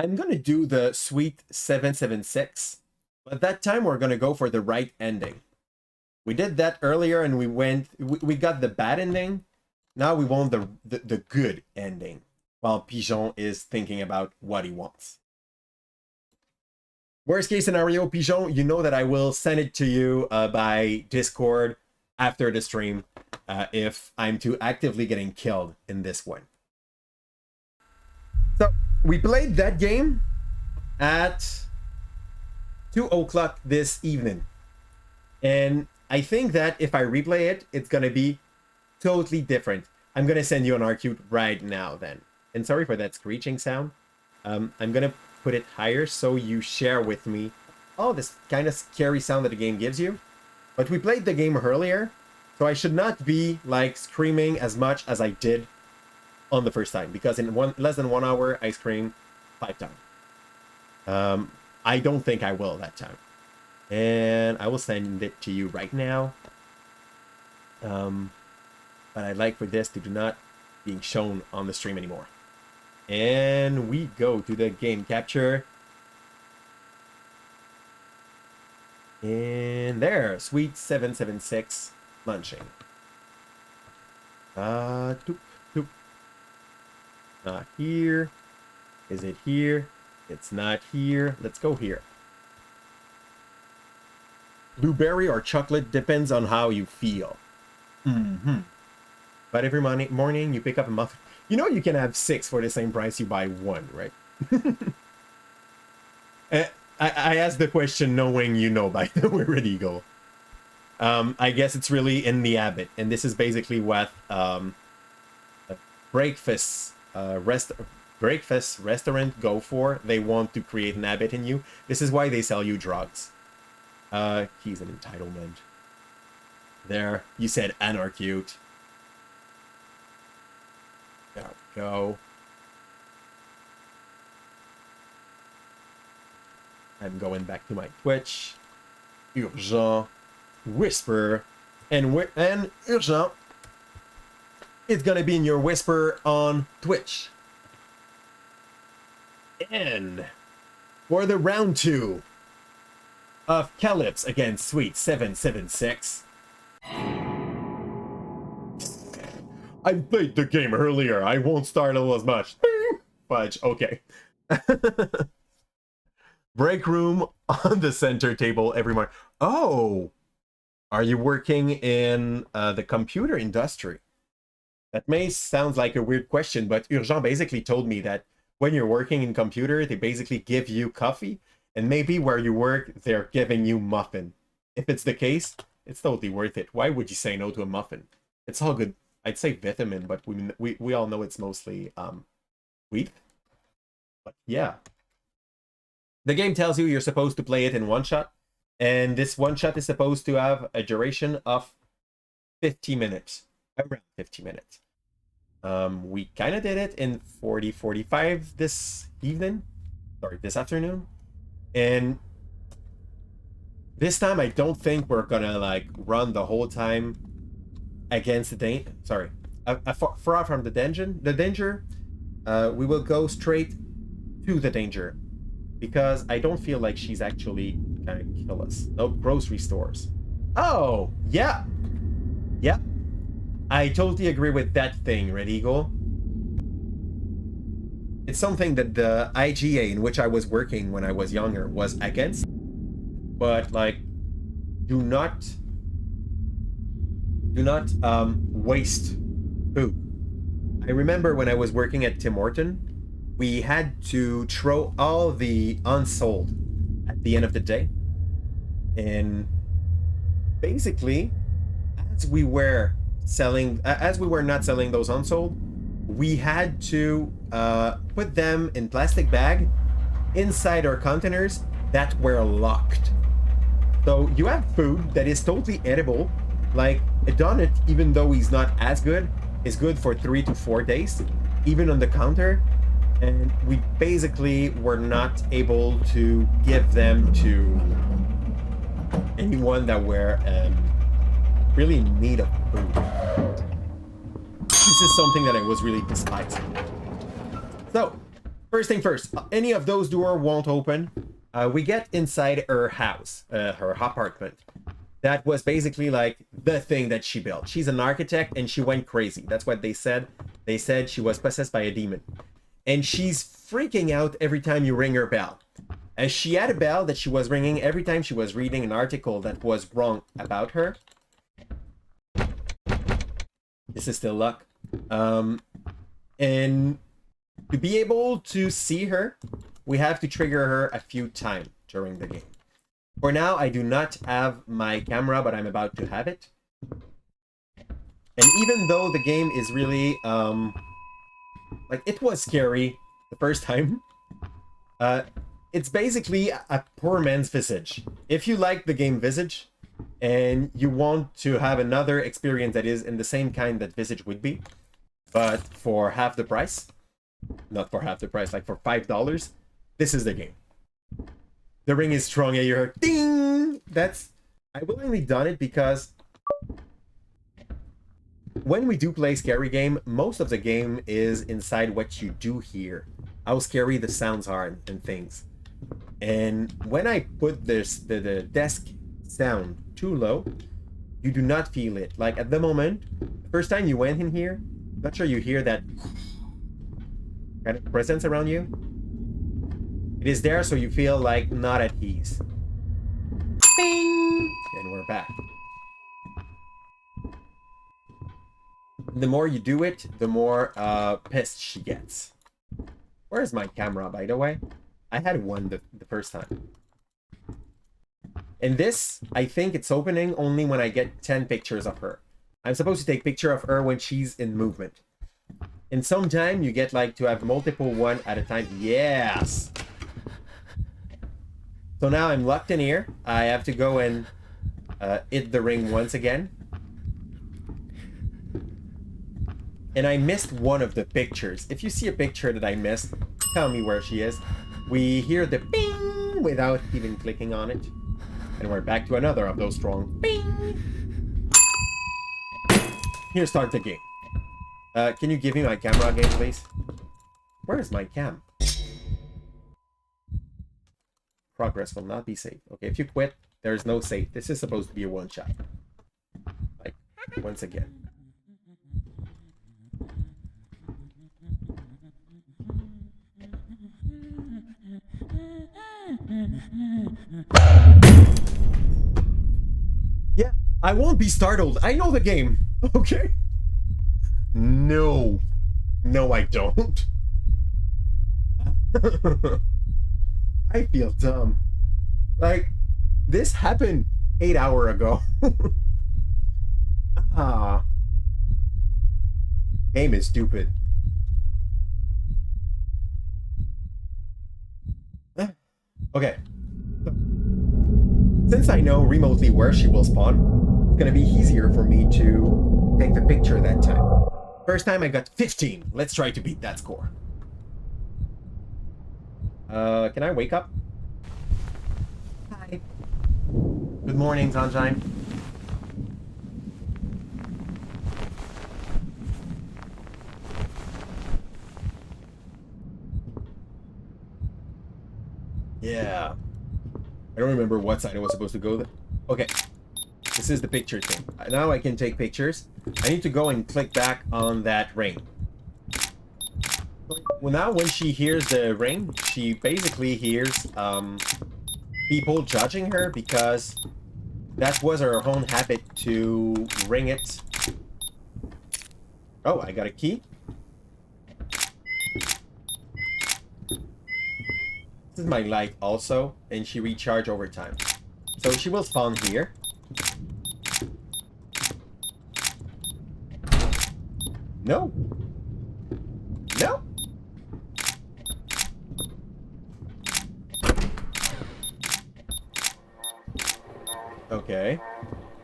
I'm gonna do the Suite 776, but that time we're gonna go for the right ending. We did that earlier and we got the bad ending. Now we want the good ending, while Pigeon is thinking about what he wants. Worst case scenario, Pigeon, you know that I will send it to you by Discord after the stream if I'm too actively getting killed in this one. So we played that game at 2 o'clock this evening. And I think that if I replay it, it's going to be totally different. I'm going to send you an RQ right now then. And sorry for that screeching sound. I'm going to put it higher so you share with me all this kind of scary sound that the game gives you. But we played the game earlier, so I should not be like screaming as much as I did on the first time, because in less than 1 hour I screamed 5 times. I don't think I will that time. And I will send it to you right now. But I'd like for this to do not being shown on the stream anymore. And we go to the game capture. And there, Suite 776 munching. Doop, doop. Not here. Is it here? It's not here. Let's go here. Blueberry or chocolate depends on how you feel. But every morning you pick up a muffin. You know you can have 6 for the same price you buy 1, right? I asked the question knowing you know by the way, Red Eagle. I guess it's really in the habit, and this is basically what breakfast restaurant go for. They want to create an habit in you. This is why they sell you drugs. He's an entitlement. There, you said anarchute. There we go. I'm going back to my Twitch. Urgent. Whisper. And Urgent. It's gonna be in your Whisper on Twitch. And for the round 2 of Calypso against Suite 776. I played the game earlier. I won't startle as much. Fudge. Okay. Break room on the center table every morning. Oh, are you working in the computer industry? That may sound like a weird question, but Urgent basically told me that when you're working in computer, they basically give you coffee, and maybe where you work, they're giving you muffin. If it's the case, it's totally worth it. Why would you say no to a muffin? It's all good. I'd say vitamin, but we all know it's mostly wheat. But yeah. The game tells you you're supposed to play it in one shot, and this one shot is supposed to have a duration of 50 minutes. Around 50 minutes. We kind of did it in 40-45 this evening. Sorry, this afternoon. And this time I don't think we're gonna like run the whole time against the far from the danger. We will go straight to the danger, because I don't feel like she's actually gonna kill us. No grocery stores. Oh yeah, I totally agree with that thing, Red Eagle. It's something that the IGA in which I was working when I was younger was against. But like, do not waste food. I remember when I was working at Tim Horton, we had to throw all the unsold at the end of the day. And basically, as we were not selling those unsold, we had to put them in plastic bag inside our containers that were locked. So you have food that is totally edible, like a donut, even though he's not as good, is good for 3 to 4 days, even on the counter. And we basically were not able to give them to anyone that were really in need of food. This is something that I was really despising. So, First thing first, any of those doors won't open. We get inside her house, her apartment. That was basically like the thing that she built. She's an architect and she went crazy. That's what they said. They said she was possessed by a demon. And she's freaking out every time you ring her bell. As she had a bell that she was ringing every time she was reading an article that was wrong about her. This is still luck. And to be able to see her, we have to trigger her a few times during the game. For now, I do not have my camera, but I'm about to have it. And even though the game is really, like, it was scary the first time, it's basically a poor man's Visage. If you like the game Visage, and you want to have another experience that is in the same kind that Visage would be, but for half the price, not for half the price, like for $5, this is the game. The ring is strong, and you heard ding! I willingly done it because when we do play scary game, most of the game is inside what you do hear. How scary the sounds are and things. And when I put the desk sound too low, you do not feel it. Like at the moment, the first time you went in here, I'm not sure you hear that kind of presence around you. It is there, so you feel like not at ease. Bing! And we're back. The more you do it, the more pissed she gets. Where's my camera, by the way? I had one the first time. And this, I think it's opening only when I get 10 pictures of her. I'm supposed to take picture of her when she's in movement. And sometime you get like to have multiple one at a time. Yes! So now I'm locked in here. I have to go and hit the ring once again. And I missed one of the pictures. If you see a picture that I missed, tell me where she is. We hear the ping without even clicking on it. And we're back to another of those strong ping. Here starts the game. Can you give me my camera again, please? Where is my cam? Progress will not be saved. Okay, if you quit, there's no save. This is supposed to be a one-shot. Like, once again. Yeah, I won't be startled. I know the game. Okay? No. No, I don't. I feel dumb. Like, this happened 8 hours ago. Game is stupid. Okay. Since I know remotely where she will spawn, it's gonna be easier for me to take the picture that time. First time I got 15. Let's try to beat that score. Can I wake up? Hi. Good morning, Sunshine. Yeah. I don't remember what side I was supposed to go. Okay. This is the picture thing. Now I can take pictures. I need to go and click back on that ring. Well, now when she hears the ring, she basically hears people judging her because that was her own habit to ring it. Oh, I got a key. This is my light also, and she recharge over time. So she will spawn here. No. No. Okay.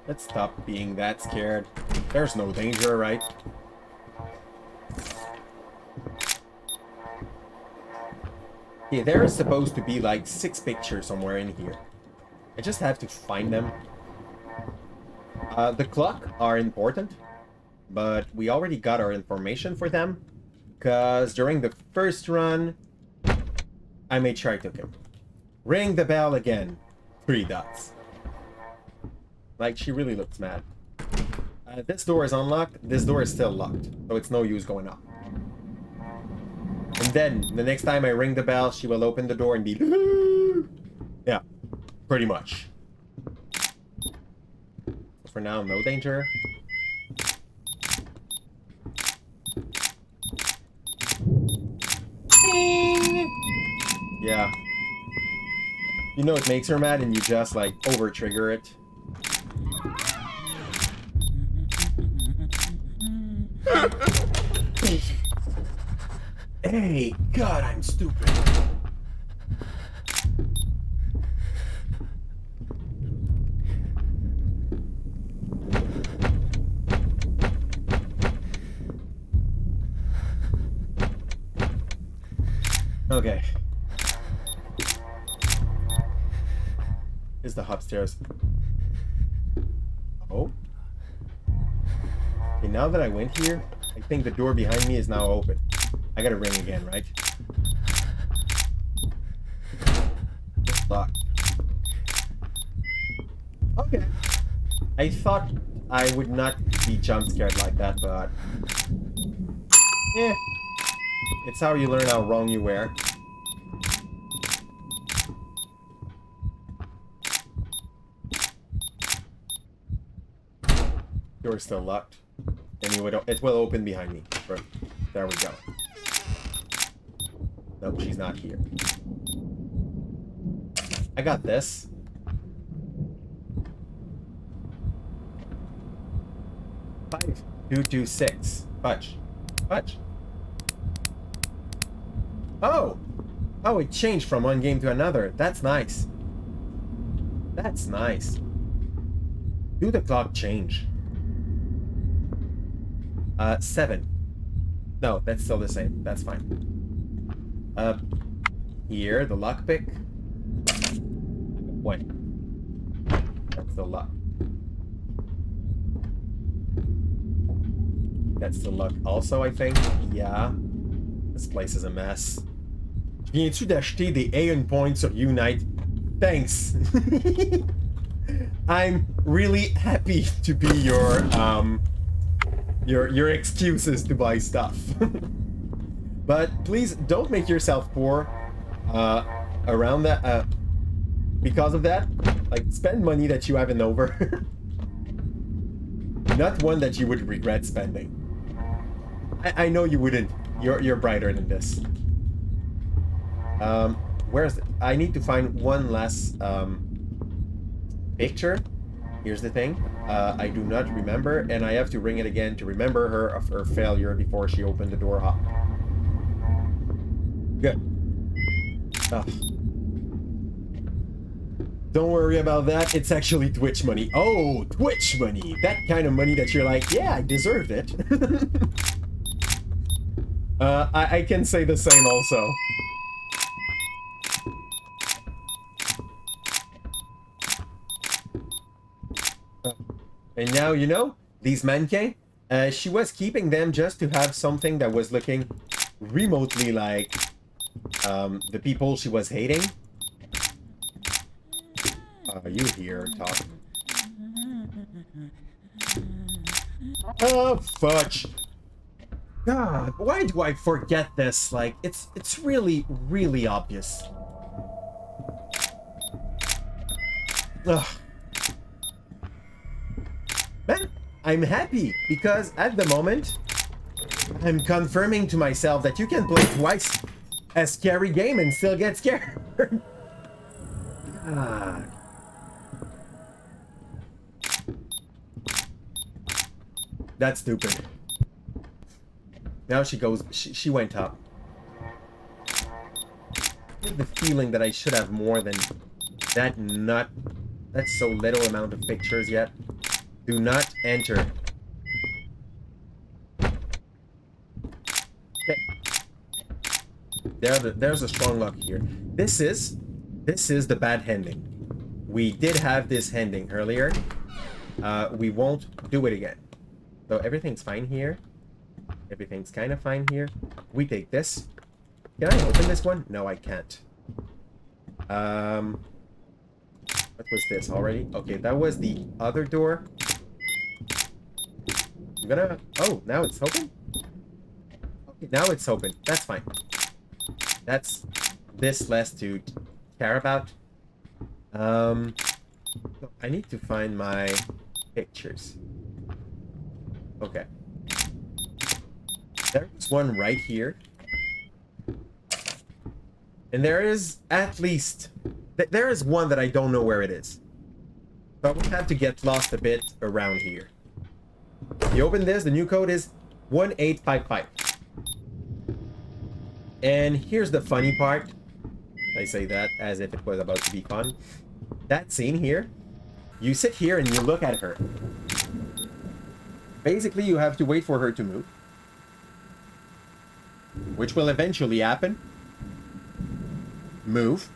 Let's stop being that scared. There's no danger, right? Okay, there is supposed to be like 6 pictures somewhere in here. I just have to find them. The clock are important, but we already got our information for them. Because during the first run, I made sure I took him. Ring the bell again. 3 dots. Like, she really looks mad. This door is unlocked. This door is still locked. So it's no use going up. And then, the next time I ring the bell, she will open the door and be... Yeah, pretty much. For now, no danger. Yeah. You know it makes her mad and you just, like, over-trigger it. Hey, God, I'm stupid. Okay. Here's the upstairs. Oh. Okay, now that I went here, I think the door behind me is now open. I gotta ring again, right? Locked. Okay. I thought I would not be jump scared like that, but... Yeah. It's how you learn how wrong you were. Door's still locked. And it will open behind me. There we go. Nope, she's not here. I got this. Five, 2, 2, 6. Fudge. Fudge. Oh! Oh, it changed from one game to another. That's nice. That's nice. Do the clock change? 7. No, that's still the same. That's fine. Here, the lockpick. 1. That's the lock. That's the luck also, I think. Yeah. This place is a mess. Viens-tu d'acheter des Aeon points sur Unite? Thanks. I'm really happy to be your excuses to buy stuff. But please don't make yourself poor around that because of that. Like, spend money that you haven't over. Not one that you would regret spending. I know you wouldn't. You're brighter than this. Where's I need to find one last picture. Here's the thing. I do not remember, and I have to ring it again to remember her of her failure before she opened the door up. Good. Don't worry about that. It's actually Twitch money. Oh, Twitch money. That kind of money that you're like, yeah, I deserved it. I can say the same also. And now, you know, these mannequins, she was keeping them just to have something that was looking remotely like the people she was hating. Are you here, Top? Oh, fudge. God, why do I forget this? Like, it's really, really obvious. Ugh. Man, I'm happy because at the moment, I'm confirming to myself that you can play twice a scary game and still get scared. God. That's stupid. Now she goes, she went up. I have the feeling that I should have more than that that's so little amount of pictures yet. Do not enter. Okay. There's a strong lock here. This is the bad ending. We did have this ending earlier. We won't do it again. So everything's fine here. Everything's kind of fine here. We take this. Can I open this one? No, I can't. What was this already? Okay, that was the other door. I'm gonna... Oh, now it's open? Okay, now it's open. That's fine. That's this less to care about. I need to find my pictures. Okay. There's one right here. And there is at least... There is one that I don't know where it is. So I would have to get lost a bit around here. You open this, the new code is 1855. And here's the funny part. I say that as if it was about to be fun. That scene here, you sit here and you look at her. Basically, you have to wait for her to move. Which will eventually happen. Move.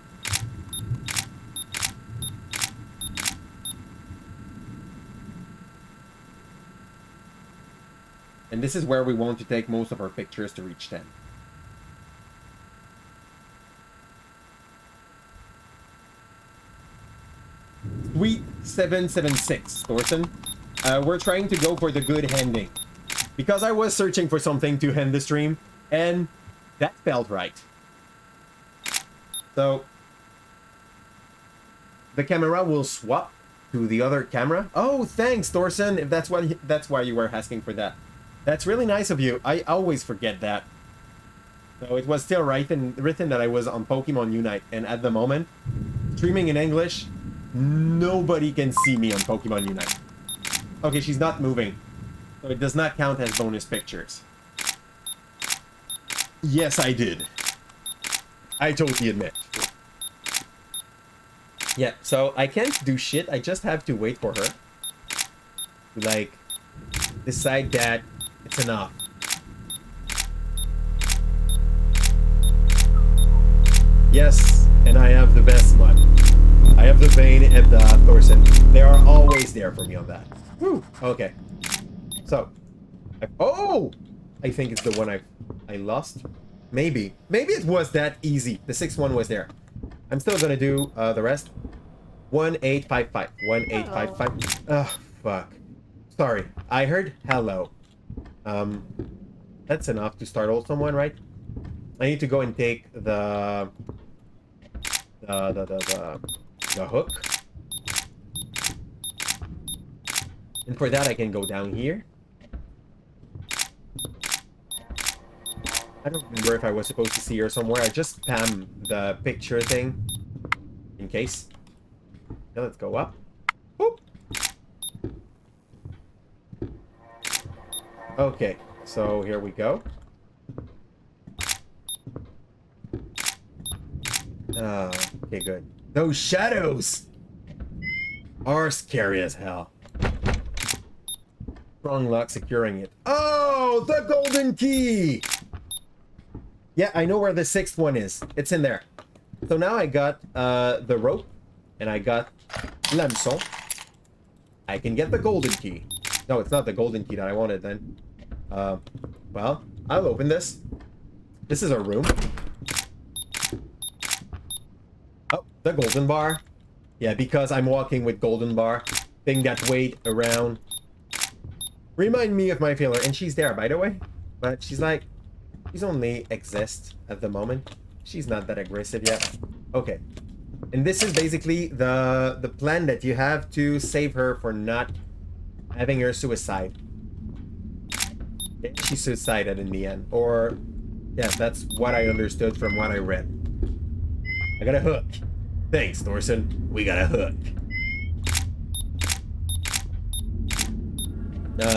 And this is where we want to take most of our pictures to reach 10. Sweet 776, Thorson. We're trying to go for the good ending. Because I was searching for something to end the stream, and that felt right. So, the camera will swap to the other camera. Oh, thanks, Thorson, if that's why you were asking for that. That's really nice of you. I always forget that. So it was still written that I was on Pokemon Unite, and at the moment, streaming in English, nobody can see me on Pokemon Unite. Okay, she's not moving. So it does not count as bonus pictures. Yes, I did. I totally admit. Yeah, so I can't do shit. I just have to wait for her to, like, decide that it's enough. Yes, and I have the best one. I have the Vayne and the Thorson. They are always there for me on that. Woo! Okay. So. Oh! I think it's the one I lost. Maybe. Maybe it was that easy. The sixth one was there. I'm still gonna do the rest. 1855. 1855. Oh, fuck. Sorry. I heard hello. That's enough to startle someone, right? I need to go and take the hook. And for that, I can go down here. I don't remember if I was supposed to see her somewhere. I just spam the picture thing in case. Now let's go up. Boop. Okay, so here we go. Okay, good. Those shadows are scary as hell. Strong luck securing it. Oh, the golden key! Yeah, I know where the sixth one is. It's in there. So now I got the rope, and I got l'hameçon. I can get the golden key. No, it's not the golden key that I wanted then. Well, I'll open this. This is a room. Oh, the golden bar. Yeah, because I'm walking with golden bar. Thing that weight around. Remind me of my failure. And she's there, by the way. But she's like... She's only exists at the moment. She's not that aggressive yet. Okay. And this is basically the plan that you have to save her for not having her suicide. She suicided in the end. Or... Yeah, that's what I understood from what I read. I got a hook. Thanks, Thorson. We got a hook.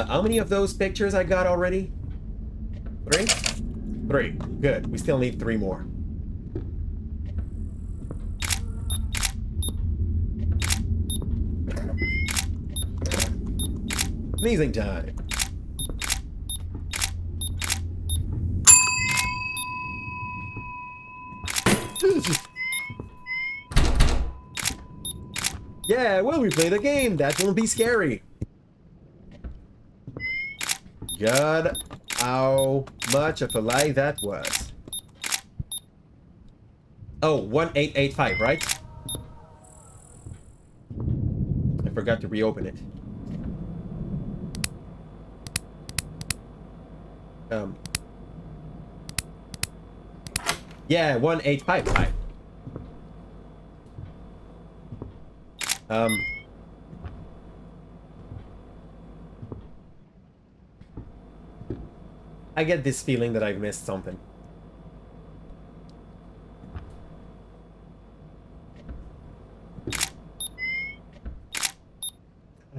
How many of those pictures I got already? 3? 3. Good. We still need 3 more. Amazing time. Yeah, well, we play the game. That won't be scary. God, how much of a lie that was. Oh, 1885, right? I forgot to reopen it. Yeah, 1855. I get this feeling that I've missed something.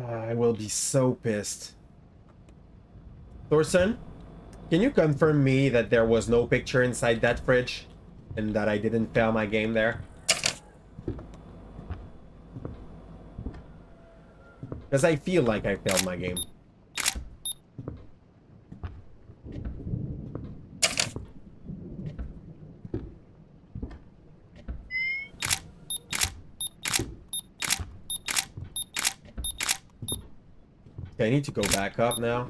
I will be so pissed. Thorson, can you confirm me that there was no picture inside that fridge? And that I didn't fail my game there? Because I feel like I failed my game. Okay, I need to go back up now.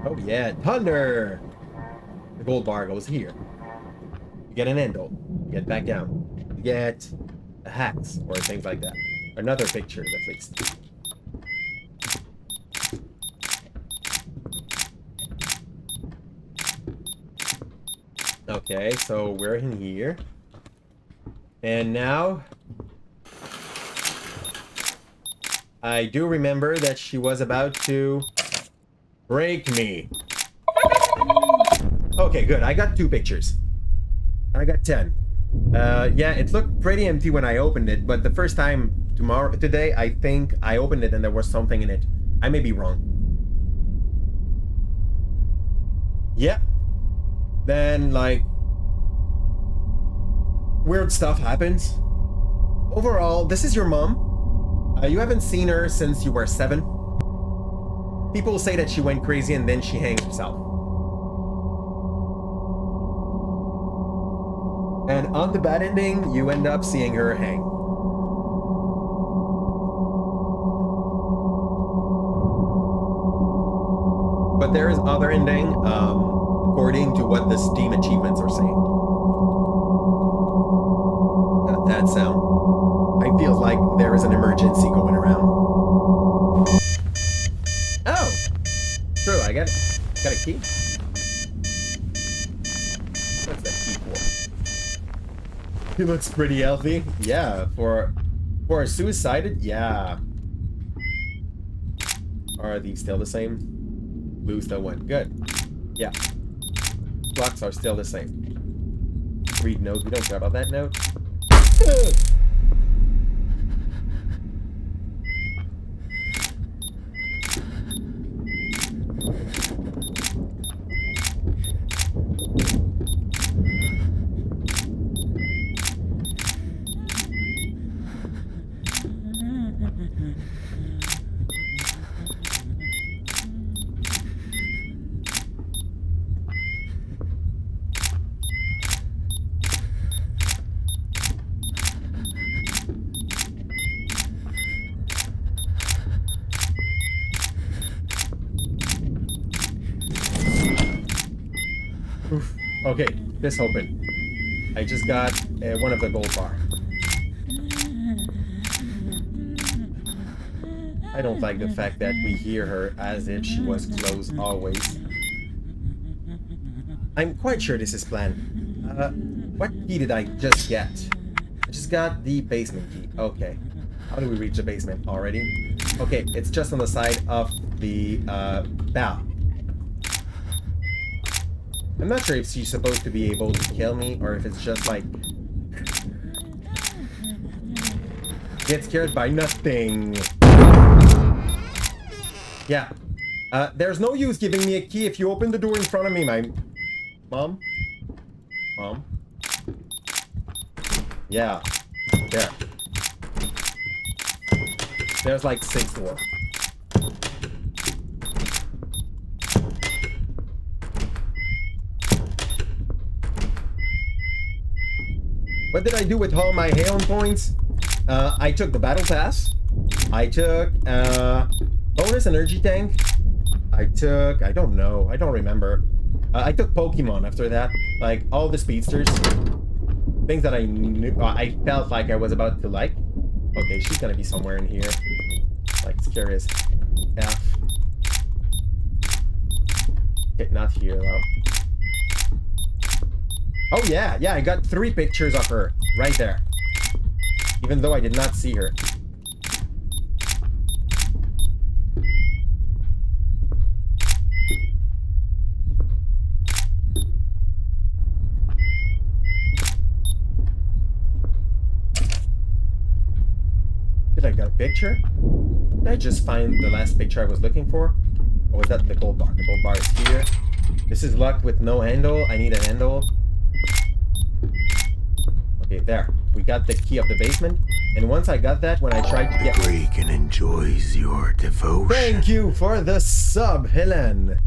Oh yeah, thunder! The gold bar goes here. You get an endo. You get back down. You get a hat or things like that. Another picture, at least. Okay, so we're in here. And now... I do remember that she was about to break me. Okay, good. I got 2 pictures. I got 10. Yeah, it looked pretty empty when I opened it, but the first time today, I think I opened it and there was something in it. I may be wrong. Yeah. Then, like, weird stuff happens. Overall, this is your mom. You haven't seen her since you were 7. People say that she went crazy and then she hanged herself. And on the bad ending, you end up seeing her hang. But there is other ending, according to what the Steam achievements are saying. That sound. I feel like there is an emergency going around. Oh! True, I got it. Got a key. What's that key for? He looks pretty healthy. Yeah, for a suicided? Yeah. Are these still the same? Blue still went. Good. Yeah. Blocks are still the same. Read note. We don't care about that note. Okay, this opened. I just got one of the gold bar. I don't like the fact that we hear her as if she was close always. I'm quite sure this is planned. What key did I just get? I just got the basement key. Okay. How do we reach the basement already? Okay, it's just on the side of the bow. I'm not sure if she's supposed to be able to kill me or if it's just like... Get scared by nothing. Yeah. There's no use giving me a key if you open the door in front of me, my... Mom? Mom? Yeah. There. There's like 6 doors. What did I do with all my Haon points? I took the battle pass. I took bonus energy tank. I don't know. I don't remember. I took Pokemon after that. Like, all the speedsters. Things that I knew, I felt like I was about to like. Okay, she's gonna be somewhere in here. Like, scary as F. Okay, not here, though. Oh, yeah, I got 3 pictures of her right there. Even though I did not see her. Did I get a picture? Did I just find the last picture I was looking for? Or was that the gold bar? The gold bar is here. This is locked with no handle. I need a handle. Okay, there. We got the key of the basement. And once I got that, when I tried to get... Regan enjoys your devotion. Thank you for the sub, Helen.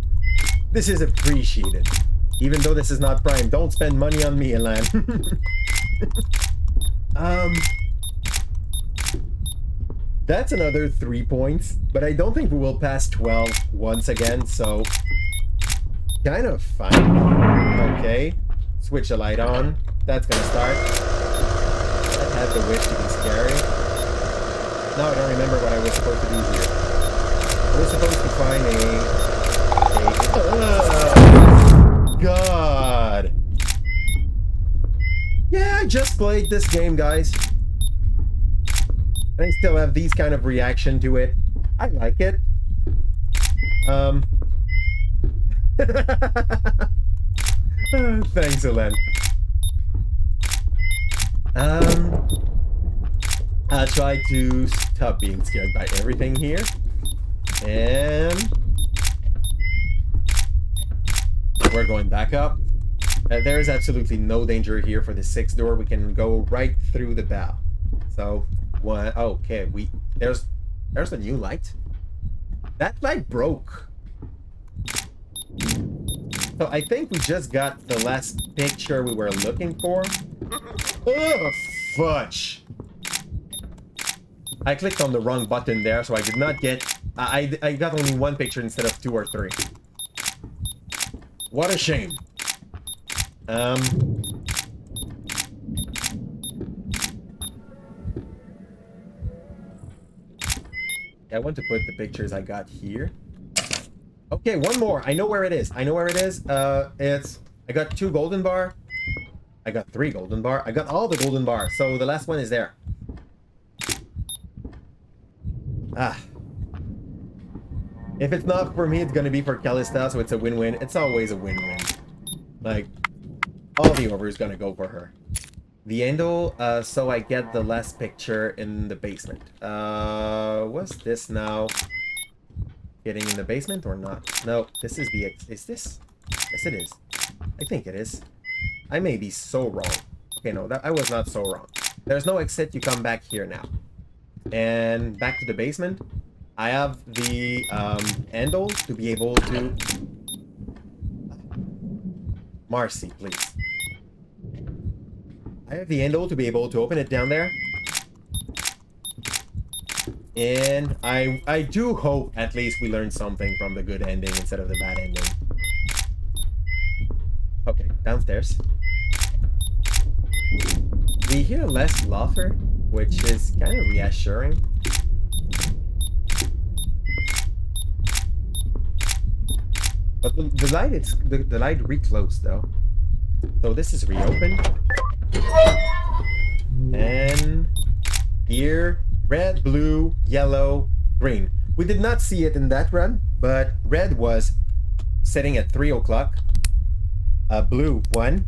This is appreciated. Even though this is not Prime, don't spend money on me, Helen. That's another 3 points, but I don't think we will pass 12 once again, so... Kind of fine. Okay. Switch the light on. That's gonna start. That had the wish to be scary. Now I don't remember what I was supposed to do here. I was supposed to find God! Yeah, I just played this game, guys. And I still have these kind of reaction to it. I like it. Thanks, Elen. I'll try to stop being scared by everything here. And we're going back up. There is absolutely no danger here for the 6th door. We can go right through the bow. So, what? Okay, there's a new light. That light broke. So I think we just got the last picture we were looking for. Oh, fudge. I clicked on the wrong button there, so I did not get... I got only 1 picture instead of 2 or 3. What a shame. I want to put the pictures I got here. Okay, one more. I know where it is. I got 2 golden bar. I got 3 golden bar. I got all the golden bar. So the last one is there. If it's not for me, it's gonna be for Calista, so it's a win-win. It's always a win-win. Like, all the over is gonna go for her. The handle, so I get the last picture in the basement. What's this now? Getting in the basement or not? No, this is the... Is this? Yes, it is. I think it is. I may be so wrong. Okay, no, I was not so wrong. There's no exit. You come back here now. And back to the basement. I have the handle to be able to... Marcy, please. I have the handle to be able to open it down there. And I do hope at least we learn something from the good ending instead of the bad ending. Okay, downstairs. We hear less laughter, which is kind of reassuring. But the light, the light reclosed though. So this is reopened. And here, red, blue, yellow, green. We did not see it in that run, but red was sitting at 3 o'clock. Blue, 1.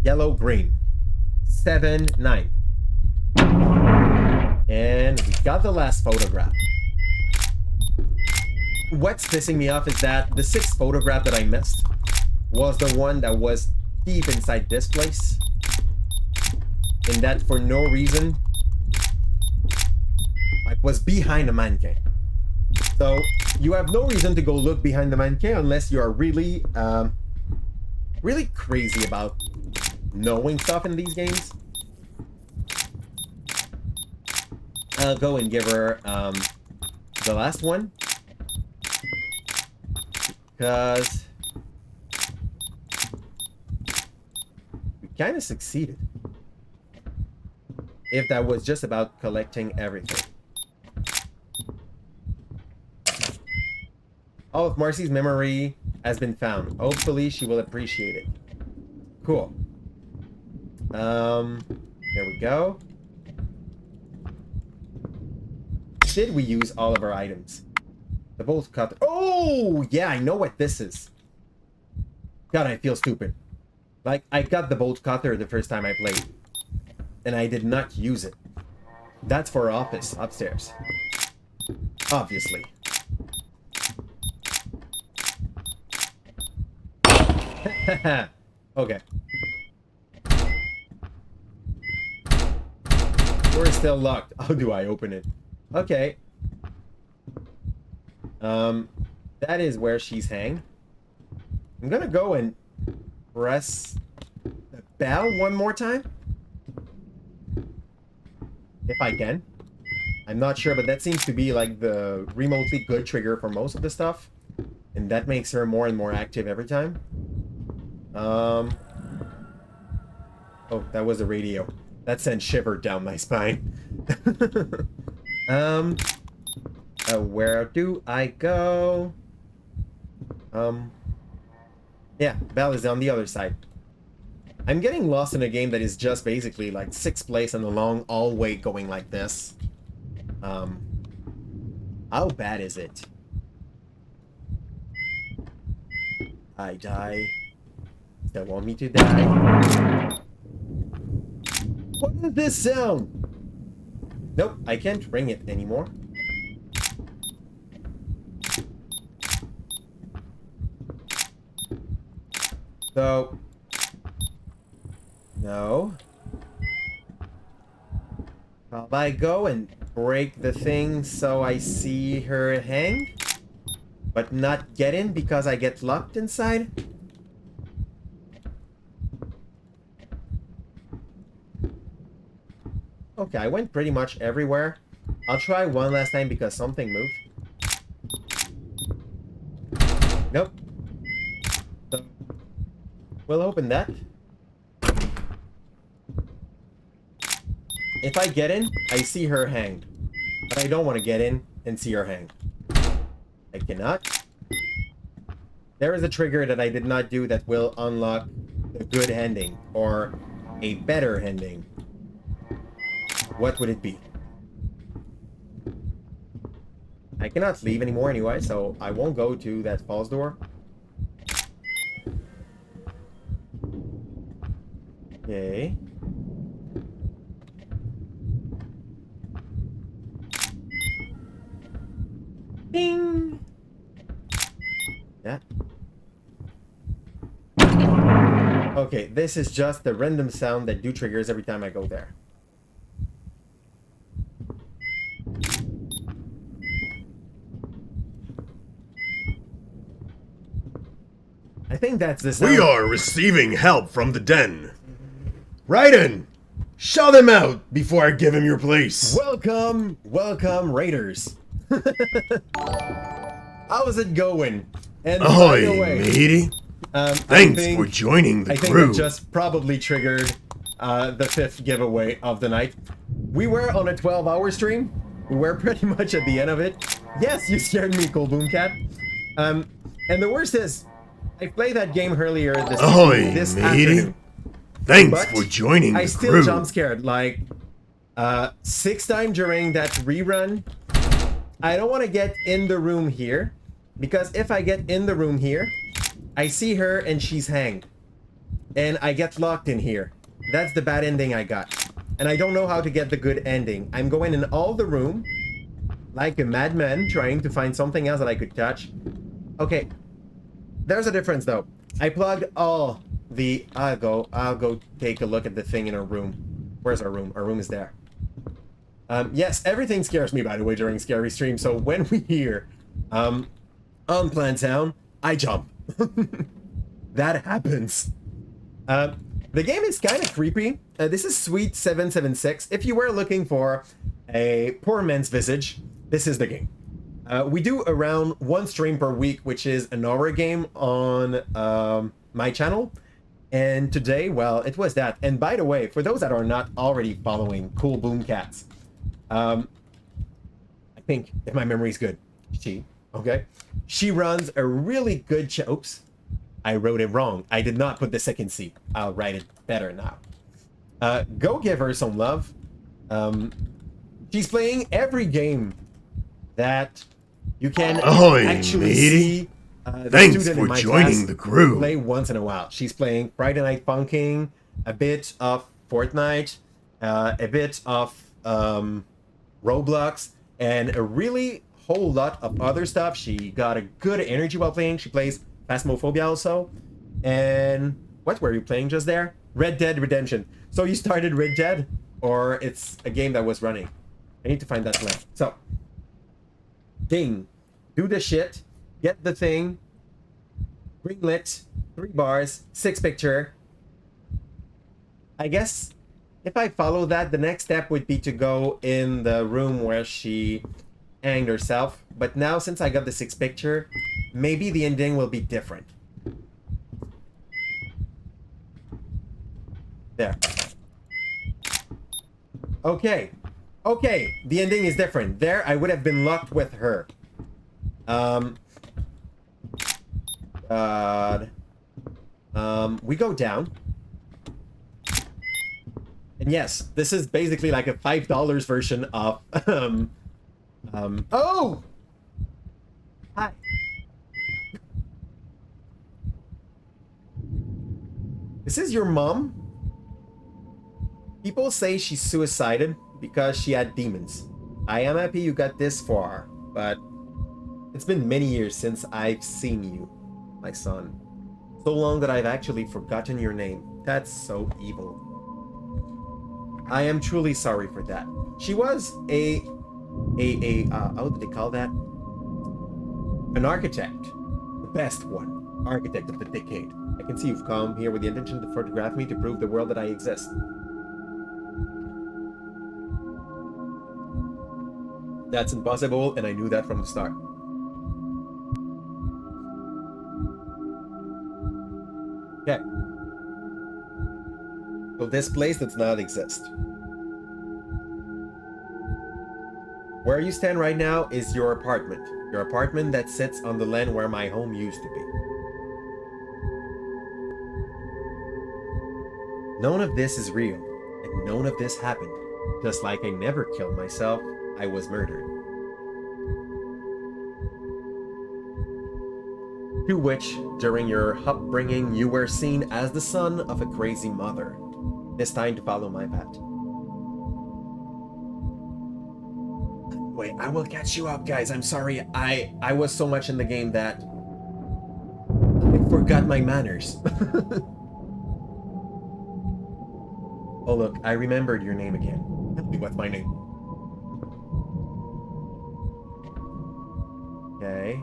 Yellow, green. 7, 9. And we got the last photograph. What's pissing me off is that the 6th photograph that I missed was the one that was deep inside this place. And that for no reason, like, was behind a mannequin. So you have no reason to go look behind the mannequin unless you are really, really crazy about knowing stuff in these games. I'll go and give her the last one. Because kind of succeeded. If that was just about collecting everything. All of Marcy's memory has been found. Hopefully she will appreciate it. Cool. Here we go. Did we use all of our items? The bolt cutter. Oh, yeah, I know what this is. God, I feel stupid. Like, I got the bolt cutter the first time I played. And I did not use it. That's for office upstairs. Obviously. Okay. Door is still locked. How do I open it? Okay. That is where she's hang. I'm gonna go and press the bell one more time. If I can. I'm not sure, but that seems to be like the remotely good trigger for most of the stuff. And that makes her more and more active every time. Oh, that was the radio. That sent shiver down my spine. Where do I go? Yeah, Bell is on the other side. I'm getting lost in a game that is just basically like 6 place and a long hallway going like this. How bad is it? I die. They want me to die. What is this sound? Nope, I can't ring it anymore. So, no. Shall I go and break the thing so I see her hang? But not get in because I get locked inside? Okay, I went pretty much everywhere. I'll try one last time because something moved. Nope. So, we'll open that. If I get in, I see her hanged. But I don't want to get in and see her hanged. I cannot. There is a trigger that I did not do that will unlock a good ending. Or a better ending. What would it be? I cannot leave anymore anyway, so I won't go to that false door. Okay. Ding! Yeah. Okay, this is just the random sound that do triggers every time I go there. I think that's the sound. We are receiving help from the den. Raiden, shut him out before I give him your place. Welcome, welcome, Raiders. How's it going? And by Ahoy, the way, matey. Thanks for joining the I think crew. it just probably triggered the 5th giveaway of the night. We were on a 12-hour stream. We were pretty much at the end of it. Yes, you scared me, Cool Boom Cat. And the worst is, I played that game earlier this matey. afternoon. Thanks But for joining the I still crew. jump scared like 6 times during that rerun. I don't want to get in the room here because if I get in the room here, I see her and she's hanged. And I get locked in here. That's the bad ending I got. And I don't know how to get the good ending. I'm going in all the room like a madman trying to find something else that I could touch. Okay. There's a difference though. I plugged all the... I'll go take a look at the thing in our room. Where's our room? Our room is there. Yes, everything scares me, by the way, during scary streams. So when we hear unplanned sound, I jump. That happens. The game is kind of creepy. This is Sweet 776. If you were looking for a poor man's visage, this is the game. We do around 1 stream per week, which is an horror game on my channel. And today, well, it was that. And by the way, for those that are not already following Cool Boom Cats, I think if my memory is good, okay, she runs a really good oops, I wrote it wrong. I did not put the second C. I'll write it better now. Go give her some love. She's playing every game that you can Ahoy, actually matey. see the Thanks student for in my joining class the crew. play once in a while. She's playing Friday Night Funkin', a bit of Fortnite, a bit of Roblox, and a really whole lot of other stuff. She got a good energy while playing. She plays Phasmophobia also. And what were you playing just there? Red Dead Redemption. So you started Red Dead, or it's a game that was running? I need to find that link. So, ding, do the shit, get the thing, green lit, 3 bars, 6 picture. I guess if I follow that, the next step would be to go in the room where she hanged herself. But now, since I got the 6 picture, maybe the ending will be different. There. Okay. Okay, the ending is different. There, I would have been locked with her. God. We go down. And yes, this is basically like a $5 version of, oh! Hi. This is your mom? People say she suicided because she had demons. I am happy you got this far, but it's been many years since I've seen you, my son. So long that I've actually forgotten your name. That's so evil. I am truly sorry for that. She was how do they call that? An architect. The best one. Architect of the decade. I can see you've come here with the intention to photograph me to prove the world that I exist. That's impossible, and I knew that from the start. Okay. So this place does not exist. Where you stand right now is your apartment. Your apartment that sits on the land where my home used to be. None of this is real, and none of this happened. Just like I never killed myself, I was murdered. To which, during your upbringing, you were seen as the son of a crazy mother. It's time to follow my path. Wait, I will catch you up, guys. I'm sorry. I was so much in the game that I forgot my manners. Oh, look, I remembered your name again. Tell me what's my name. Okay.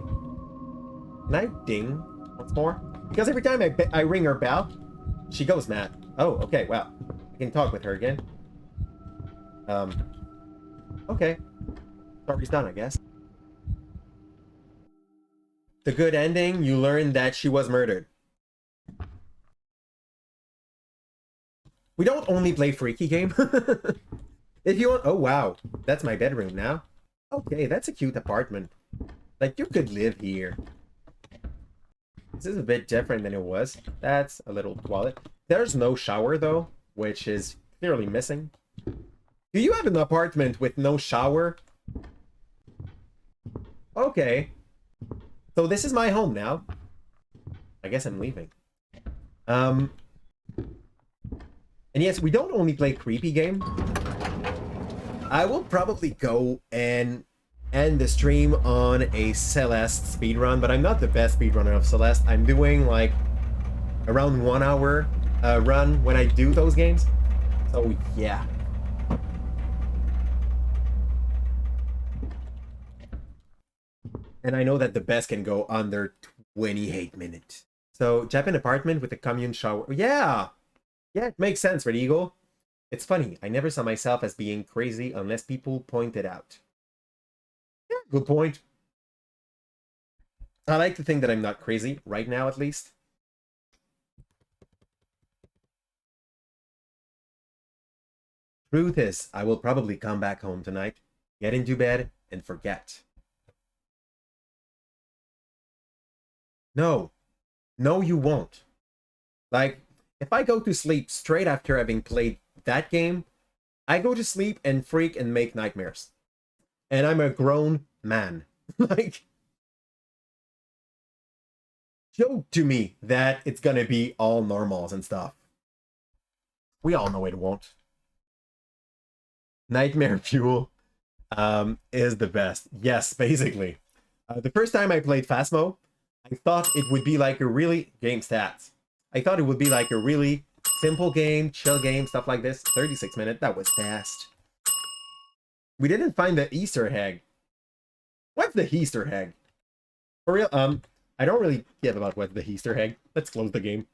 Can I ding once more? Because every time I ring her bell, she goes mad. Oh, okay, well. I can talk with her again. Okay. Story's done, I guess. The good ending, you learn that she was murdered. We don't only play freaky game. If you want... Oh, wow. That's my bedroom now. Okay, that's a cute apartment. Like, you could live here. This is a bit different than it was. That's a little toilet. There's no shower, though, which is clearly missing. Do you have an apartment with no shower? Okay. So this is my home now. I guess I'm leaving. And yes, we don't only play creepy game. I will probably go and end the stream on a Celeste speedrun, but I'm not the best speedrunner of Celeste. I'm doing like around 1 hour run when I do those games. So yeah. And I know that the best can go under 28 minutes. So Japan apartment with a commune shower. Yeah! Yeah, it makes sense, Red Eagle. It's funny, I never saw myself as being crazy unless people pointed out. Yeah, good point. I like to think that I'm not crazy, right now at least. Truth is, I will probably come back home tonight, get into bed, and forget. No. No, you won't. Like, if I go to sleep straight after having played that game, I go to sleep and freak and make nightmares. And I'm a grown man. Like, joke to me that it's gonna be all normals and stuff. We all know it won't. Nightmare Fuel is the best. Yes, basically. The first time I played Phasmo, I thought it would be like a really game stats. I thought it would be like a really simple game, chill game, stuff like this. 36 minutes, that was fast. We didn't find the Easter egg. What's the Easter egg? For real, I don't really give about what's the Easter egg. Let's close the game.